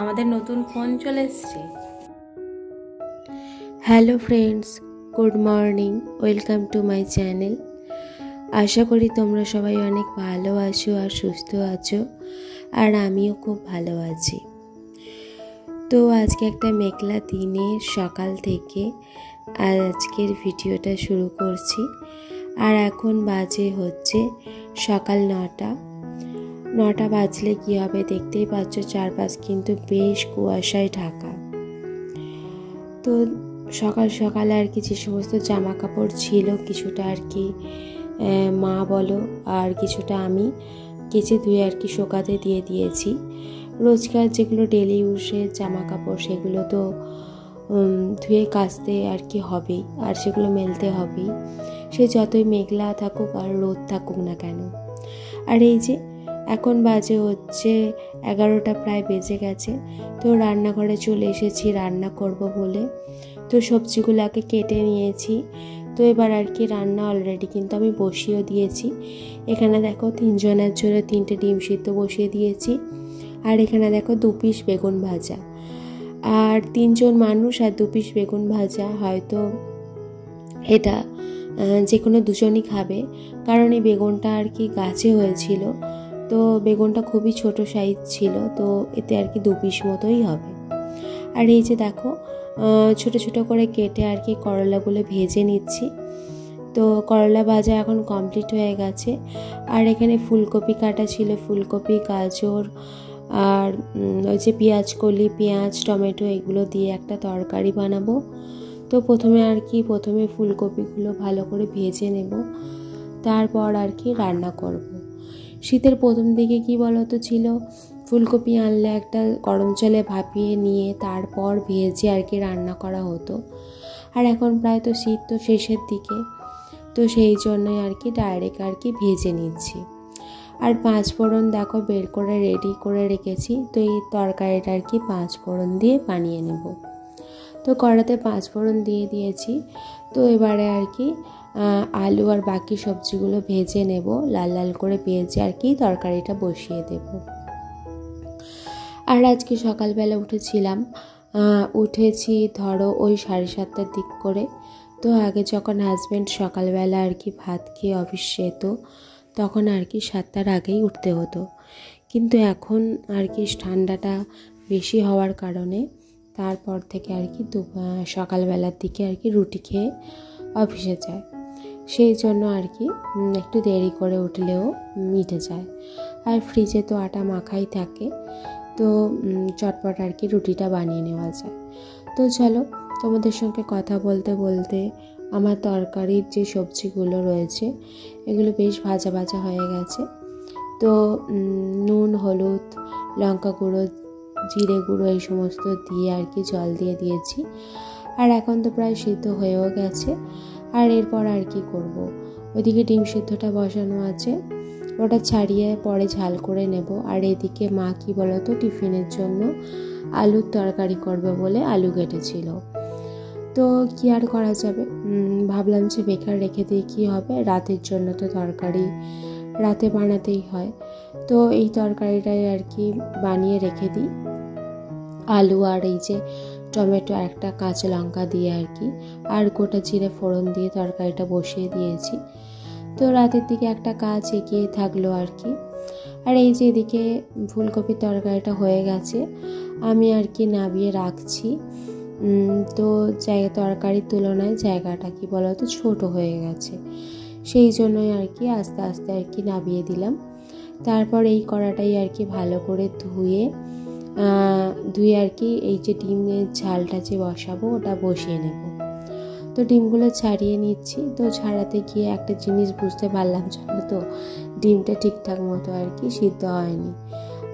আমাদের নতুন ফোন চলে এসেছে। Hello friends, good morning, welcome to my channel. আশা করি তোমরা সবাই অনেক ভালো আছো আর সুস্থ আছো, আর আমিও খুব ভালো আছি। তো আজকে একটা মেঘলা দিনের সকাল থেকে আজকের ভিডিওটা শুরু করছি। আর এখন বাজে হচ্ছে সকাল 9টা বাজলে কী হবে দেখতেই পাচ্ছ, চারপাশ কিন্তু বেশ কুয়াশায় ঢাকা। তো সকাল সকাল আর কি যে সমস্ত জামা কাপড় ছিল কিছুটা আর কি মা বলো আর কিছুটা আমি কেচে ধুয়ে আর কি শোকাতে দিয়ে দিয়েছি। রোজকার যেগুলো ডেলি ইউজের জামা কাপড় সেগুলো তো ধুয়ে কাচতে আর কি হবেই, আর সেগুলো মেলতে হবেই, সে যতই মেঘলা থাকুক আর রোদ থাকুক না কেন। আর এই যে এখন বাজে হচ্ছে 11টা প্রায় বেজে গেছে। তো রান্নাঘরে চলে এসেছি রান্না করব বলে। তো সবজিগুলোকে কেটে নিয়েছি। তো এবার আর কি রান্না অলরেডি কিন্তু আমি বসিয়েও দিয়েছি। এখানে দেখো 3 জনের জন্য 3টে ডিম সিদ্ধ বসিয়ে দিয়েছি। আর এখানে দেখো 2 পিস বেগুন ভাজা। আর 3 জন মানুষ আর 2 পিস বেগুন ভাজা, হয়তো এটা যে কোনো দুজনই খাবে, কারণ এই বেগুনটা আর কি গাছে হয়েছিল। তো বেগুনটা খুবই ছোট সাইজ ছিল, তো এতে আর কি 2 পিস মতোই হবে। আর এই যে দেখো ছোট ছোট করে কেটে আর কি করলাগুলো ভেজে নিচ্ছি। তো করলা ভাজা এখন কমপ্লিট হয়ে গেছে। আর এখানে ফুলকপি কাটা ছিল, ফুলকপি, গাজর আর ওই যে পেঁয়াজ কলি, পেঁয়াজ, টমেটো এগুলো দিয়ে একটা তরকারি বানাবো। তো প্রথমে ফুলকপিগুলো ভালো করে ভেজে নেব, তারপর আর কি রান্না করব। শীতের প্রথম দিকে কি বলতো ছিল, ফুলকপি আনলে একটা গরম জলে ভাপিয়ে নিয়ে তারপর ভেজে আর কি রান্না করা হতো। আর এখন প্রায় তো শীত তো শেষের দিকে, তো সেই জন্যই আর কি ডাইরেক্ট আর কি ভেজে নিচ্ছি। আর 5 ফোড়ন দেখো বের করে রেডি করে রেখেছি। তো এই তরকারিটা আর কি 5 ফোড়ন দিয়ে বানিয়ে নেব। তো কড়াতে 5 ফোড়ন দিয়ে দিয়েছি। তো এবারে আর কি আলু আর বাকি সবজিগুলো ভেজে নেব, লাল লাল করে ভেজে আর কি তরকারিটা বসিয়ে দেব। আর আজকে সকালবেলা উঠেছি ধরো ওই 7:30টার দিক করে। তো আগে যখন হাজব্যান্ড সকালবেলা আর কি ভাত খেয়ে অফিস যেত, তখন আর কি 7টার আগেই উঠতে হতো। কিন্তু এখন আর কি ঠান্ডাটা বেশি হওয়ার কারণে তারপর থেকে আর কি সকালবেলার দিকে আর কি রুটি খেয়ে অফিসে যায়। সেই জন্য আর কি একটু দেরি করে উঠলেও মিটে যায়। আর ফ্রিজে তো আটা মাখাই থাকে, তো চটপট আর কি রুটিটা বানিয়ে নেওয়া যায়। তো চলো তোমাদের সঙ্গে কথা বলতে বলতে আমার তরকারির যে সবজিগুলো রয়েছে এগুলো বেশ ভাজা ভাজা হয়ে গেছে। তো নুন, হলুদ, লঙ্কা গুঁড়ো, জিরে গুঁড়ো এই সমস্ত দিয়ে আর কি জল দিয়ে দিয়েছি। আর এখন তো প্রায় সিদ্ধ হয়েও গেছে। আর এরপর আর কি করব, ওইদিকে ডিম সিদ্ধটা বসানো আছে, ওটা ছাড়িয়ে পরে ঝাল করে নেব। আর এদিকে মা কি বলতো টিফিনের জন্য আলুর তরকারি করবে বলে আলু কেটেছিল। তো কি আর করা যাবে, ভাবলাম যে বেকার রেখে দিয়ে কী হবে, রাতের জন্য তো তরকারি রাতে বানাতেই হয়। তো এই তরকারিটাই আর কি বানিয়ে রেখে দিই। আলু আর এই যে টমেটো আর একটা কাঁচা লঙ্কা দিয়ে আর কি, আর গোটা জিরে ফোড়ন দিয়ে তরকারিটা বসিয়ে দিয়েছি। তো রাতের দিকে একটা কাজ এগিয়ে থাকলো আর কি। আর এই যে এদিকে ফুলকপির তরকারিটা হয়ে গেছে, আমি আর কি নামিয়ে রাখছি। তো তরকারির তুলনায় জায়গাটা কি বলতো ছোট হয়ে গেছে, সেই জন্যই আর কি আস্তে আস্তে আর কি নামিয়ে দিলাম। তারপর এই কড়াটাই আর কি ভালো করে ধুয়ে আর কি এই যে ডিমের ঝালটা যে বসাবো ওটা বসিয়ে নেব। তো ডিমগুলো ছাড়িয়ে নিচ্ছি। তো ছাড়াতে গিয়ে একটা জিনিস বুঝতে পারলাম, জানো তো, ডিমটা ঠিকঠাক মতো আর কি সিদ্ধ হয়নি।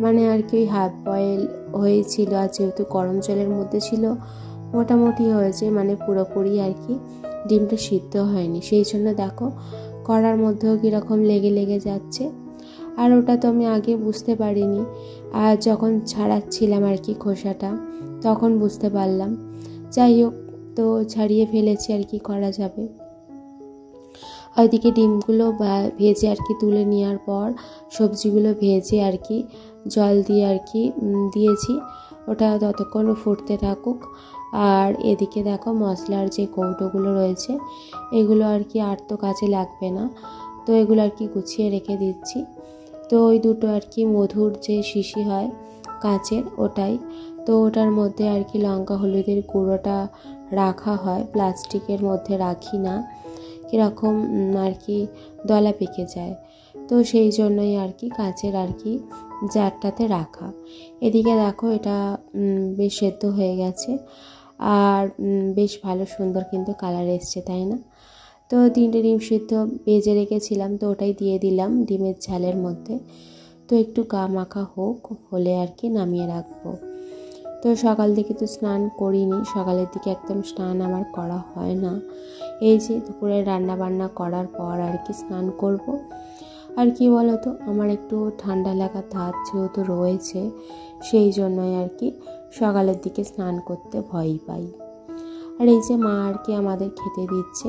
মানে আর কি ওই হাফ বয়েল হয়েছিল, আর যেহেতু গরম জলের মধ্যে ছিল মোটামুটি হয়েছে, মানে পুরোপুরি আর কি ডিমটা সিদ্ধ হয়নি। সেই জন্য দেখো কড়ার মধ্যেও কীরকম লেগে লেগে যাচ্ছে। আর ওটা তো আমি আগে বুঝতে পারিনি, আর যখন ছাড়াচ্ছিলাম আর কি খোসাটা তখন বুঝতে পারলাম। যাই হোক, তো ছাড়িয়ে ফেলেছি, আর কি করা যাবে। ওইদিকে ডিমগুলো ভেজে আর কি তুলে নেওয়ার পর সবজিগুলো ভেজে আর কি জল দিয়ে আর কি দিয়েছি। ওটা ততক্ষণ ফুটতে থাকুক। আর এদিকে দেখো মশলার যে কৌটোগুলো রয়েছে এগুলো আর কি আর তো কাজে লাগবে না, তো এগুলো আর কি গুছিয়ে রেখে দিচ্ছি। তো ওই দুটো আর কি মধুর যে শিশি হয় কাঁচের ওটাই, তো ওটার মধ্যে আর কি লঙ্কা হলুদের গুঁড়োটা রাখা হয়, প্লাস্টিকের মধ্যে রাখি না, কীরকম আর কি দলা পেকে যায়, তো সেই জন্যই আর কি কাঁচের আর কি জারটাতে রাখা। এদিকে দেখো এটা বেশ সেদ্ধ হয়ে গেছে আর বেশ ভালো সুন্দর কিন্তু কালার এসছে, তাই না? তো 3টে ডিম সিদ্ধ ভেজে রেখেছিলাম, তো ওটাই দিয়ে দিলাম ডিমের ঝালের মধ্যে। তো একটু গা মাখা হলে আর কি নামিয়ে রাখবো। তো সকাল থেকে তো স্নান করিনি, সকালের দিকে একদম স্নান আমার করা হয় না। এই যে দুপুরে রান্না বান্না করার পর আর কি স্নান করব। আর কি বলো তো, আমার একটু ঠান্ডা লাগা ধাত যেহেতু রয়েছে, সেই জন্যই আর কি সকালের দিকে স্নান করতে ভয় পাই। আর এই যে মা আর কি আমাদের খেতে দিচ্ছে,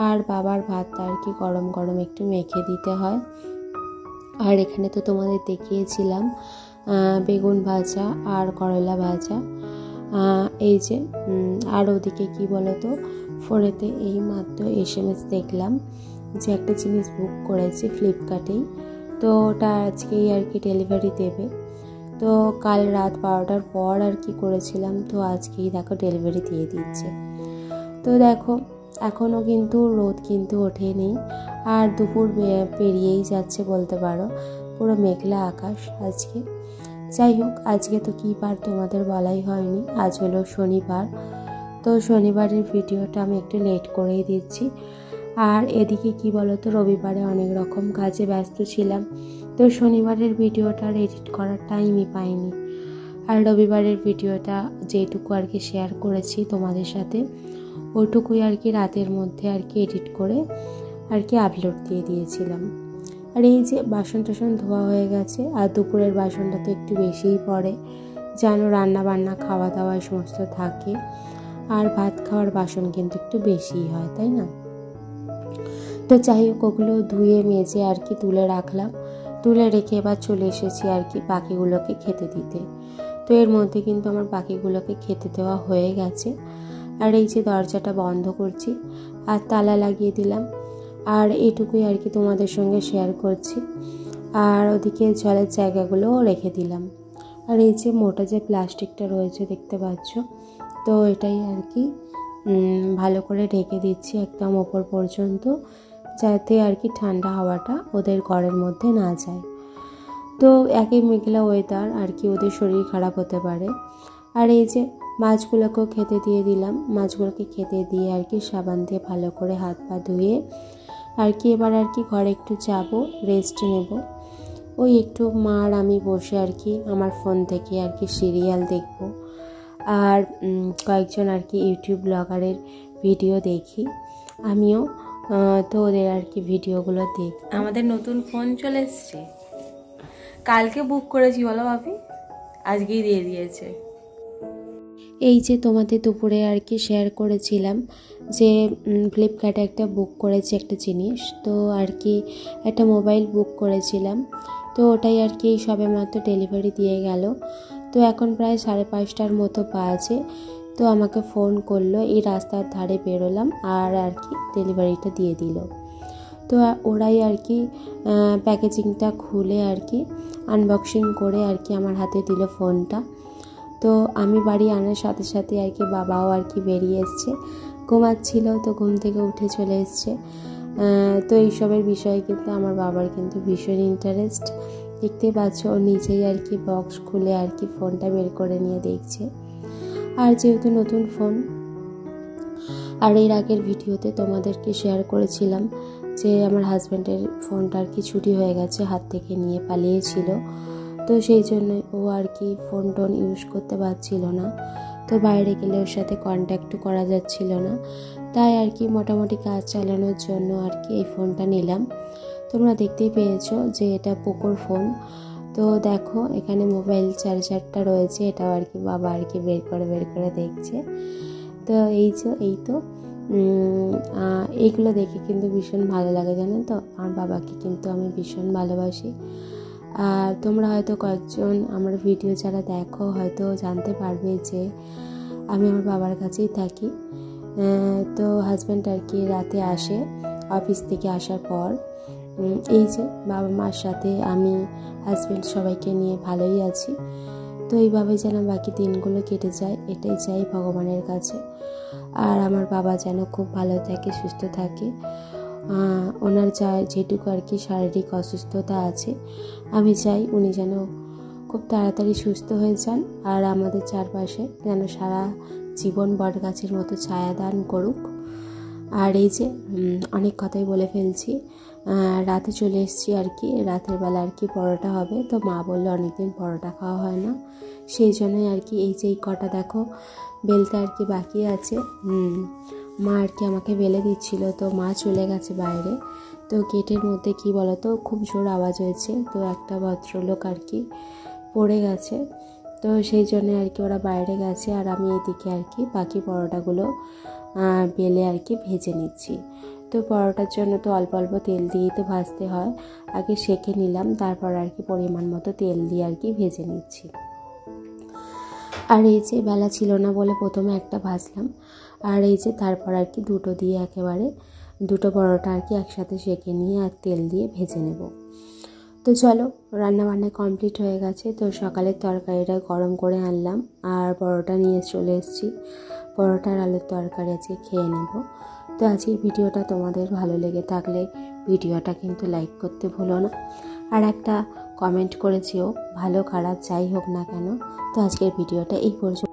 আর বাবার ভাতটা আর কি গরম গরম একটু মেখে দিতে হয়। আর এখানে তো তোমাদের দেখিয়েছিলাম বেগুন ভাজা আর করলা ভাজা। এই যে আর ওদিকে কি বলো তো, ফোনেতে এই মাত্র SMS দেখলাম যে একটা জিনিস বুক করেছে ফ্লিপকার্টেই, তো ওটা আজকেই আর কি ডেলিভারি দেবে। তো কাল রাত 12টার পর আর কি করেছিলাম, তো আজকেই দেখো ডেলিভারি দিয়ে দিচ্ছে। তো দেখো এখনও কিন্তু রোদ কিন্তু ওঠেনি, আর দুপুর পেরিয়েই যাচ্ছে বলতে পারো, পুরো মেঘলা আকাশ আজকে। যাই হোক, আজকে তো কী বার তোমাদের বলাই হয়নি, আজ হলো শনিবার। তো শনিবারের ভিডিওটা আমি একটু লেট করেই দিচ্ছি। আর এদিকে কি বলো তো, রবিবারে অনেক রকম কাজে ব্যস্ত ছিলাম, তো শনিবারের ভিডিওটা এডিট করার টাইমই পাইনি। আর রবিবারের ভিডিওটা যেটুকু আর কি শেয়ার করেছি তোমাদের সাথে, ওইটুকুই আর কি রাতের মধ্যে আর কি এডিট করে আর কি আপলোড দিয়ে দিয়েছিলাম। আর এই যে বাসন টাসন ধোয়া হয়ে গেছে, আর দুপুরের বাসনটা তো একটু বেশিই পড়ে, যেন রান্না বান্না খাওয়া দাওয়া সমস্ত থাকে, আর ভাত খাওয়ার বাসন কিন্তু একটু বেশিই হয়, তাই না? তো যাই হোক, ওগুলো ধুয়ে মেজে আর কি তুলে রাখলাম, তুলে রেখে এবার চলে এসেছি আর কি পাখিগুলোকে খেতে দিতে। তো এর মধ্যে কিন্তু আমার পাখিগুলোকে খেতে দেওয়া হয়ে গেছে। আর এই যে দরজাটা বন্ধ করছি আর তালা লাগিয়ে দিলাম, আর এইটুকুই আর কি তোমাদের সঙ্গে শেয়ার করছি। আর ওদিকে জলের জায়গাগুলোও রেখে দিলাম। আর এই যে মোটা যে প্লাস্টিকটা রয়েছে দেখতে পাচ্ছ, তো এটাই আর কি ভালো করে ঢেকে দিচ্ছি একদম ওপর পর্যন্ত, যাতে আর কি ঠান্ডা হাওয়াটা ওদের ঘরের মধ্যে না যায়। তো একই মেঘলা ওয়েদার আর কি, ওদের শরীর খারাপ হতে পারে। আর এই যে মাছগুলোকেও খেতে দিয়ে দিলাম, মাছগুলোকে খেতে দিয়ে আর কি সাবান দিয়ে ভালো করে হাত পা ধুয়ে আর কি এবার আর কি ঘরে একটু যাব, রেস্ট নেব। ওই একটু মা আর আমি বসে আর কি আমার ফোন থেকে আর কি সিরিয়াল দেখব, আর কয়েকজন আর কি ইউটিউব ব্লগারের ভিডিও দেখি আমিও, তো ওদের আর কি ভিডিওগুলো দেখি। আমাদের নতুন ফোন চলে এসছে, কালকে বুক করেছি বলো ভাবি, আজকেই দিয়ে দিয়েছে। এই যে তোমাদের দুপুরে আর কি শেয়ার করেছিলাম যে ফ্লিপকার্টে একটা বুক করেছি একটা জিনিস, তো আর কি একটা মোবাইল বুক করেছিলাম, তো ওটাই আর কি সবে মাত্র ডেলিভারি দিয়ে গেল। তো এখন প্রায় 5:30টার মতো বাজে, তো আমাকে ফোন করলো, এই রাস্তার ধারে বেরোলাম আর আর কি ডেলিভারিটা দিয়ে দিল। তো ওরাই আর কি প্যাকেজিংটা খুলে আর কি আনবক্সিং করে আর কি আমার হাতে দিল ফোনটা। তো আমি বাড়ি আনার সাথে সাথে আর কি বাবাও আর কি বেরিয়ে এসছে, ঘুমাচ্ছিল, তো ঘুম থেকে উঠে চলে এসছে। তো এইসবের বিষয়ে কিন্তু আমার বাবার কিন্তু ভীষণ ইন্টারেস্ট, দেখতে পাচ্ছ ও নিজেই আর কি বক্স খুলে আর কি ফোনটা বের করে নিয়ে দেখছে। আর যেহেতু নতুন ফোন, আর এর আগের ভিডিওতে তোমাদেরকে শেয়ার করেছিলাম যে আমার হাজব্যান্ডের ফোনটা আর কি চুরি হয়ে গেছে, হাত থেকে নিয়ে পালিয়েছিল, তো সেই জন্যই ও আর কি ফোন টোন ইউজ করতে পারছিল না, তো বাইরে গেলে ওর সাথে কন্ট্যাক্টও করা যাচ্ছিল না, তাই আর কি মোটামুটি কাজ চালানোর জন্য আর কি এই ফোনটা নিলাম। তোমরা দেখতেই পেয়েছো যে এটা পোকোর ফোন। তো দেখো এখানে মোবাইল চার্জারটা রয়েছে, এটাও আর কি বাবা আর কি বের করে দেখছে। তো এই তো এইগুলো দেখে কিন্তু ভীষণ ভালো লাগে, জানেন তো, আমার বাবাকে কিন্তু আমি ভীষণ ভালোবাসি। আর তোমরা হয়তো কয়েকজন আমার ভিডিও যারা দেখো হয়তো জানতে পারবে যে আমি আমার বাবার কাছেই থাকি। তো হাজব্যান্ড আর কি রাতে আসে অফিস থেকে আসার পর। এই যে বাবা মার সাথে আমি, হাজব্যান্ড সবাইকে নিয়ে ভালোই আছি। তো এইভাবে যেন বাকি দিনগুলো কেটে যায়, এটাই চাই ভগবানের কাছে। আর আমার বাবা যেন খুব ভালো থাকে, সুস্থ থাকে। ওনার যেটুকু আর কি শারীরিক অসুস্থতা আছে, আমি চাই উনি যেন খুব তাড়াতাড়ি সুস্থ হয়ে যান আর আমাদের চারপাশে যেন সারা জীবন বট গাছের মতো ছায়া দান করুক। আর এই যে অনেক কথাই বলে ফেলছি, রাতে চলে এসেছি আর কি, রাতের বেলা আর কি পরোটা হবে। তো মা বললো অনেকদিন পরোটা খাওয়া হয় না, সেই জন্যই আর কি এই যে এই কটা দেখো বেলতে আর কি বাকি আছে। মা আর কি আমাকে বেলে দিচ্ছিল, তো মা চলে গেছে বাইরে। তো গেটের মধ্যে কি বলতো খুব জোর আওয়াজ হয়েছে, তো একটা ভদ্রলোক আর কি পড়ে গেছে। তো সেই জন্য আর কি ওরা বাইরে গেছে আর আমি এদিকে আর কি বাকি পরোটাগুলো বেলে আর কি ভেজে নিচ্ছি। তো পরোটার জন্য তো অল্প অল্প তেল দিয়েই তো ভাজতে হয়, আগে সেঁকে নিলাম, তারপর আর কি পরিমাণ মতো তেল দিয়ে আর কি ভেজে নিচ্ছি। আর এই যে বেলা ছিল না বলে প্রথমে একটা ভাজলাম, আর এই যে তারপর আর কি দুটো দিয়ে একেবারে দুটো পরোটা আর কি একসাথে সেঁকে নিয়ে আর তেল দিয়ে ভেজে নেব। তো চলো রান্নাবান্না কমপ্লিট হয়ে গেছে। তো সকালের তরকারিটা গরম করে আনলাম আর পরোটা নিয়ে চলে এসেছি। পরোটার আলুর তরকারি আজকে খেয়ে নেব। তো আজকের ভিডিওটা তোমাদের ভালো লেগে থাকলে ভিডিওটা কিন্তু লাইক করতে ভুলো না, আর একটা কমেন্ট করেছিও, ভালো খারাপ যাই হোক না কেন। তো আজকের ভিডিওটা এই পর্যন্ত।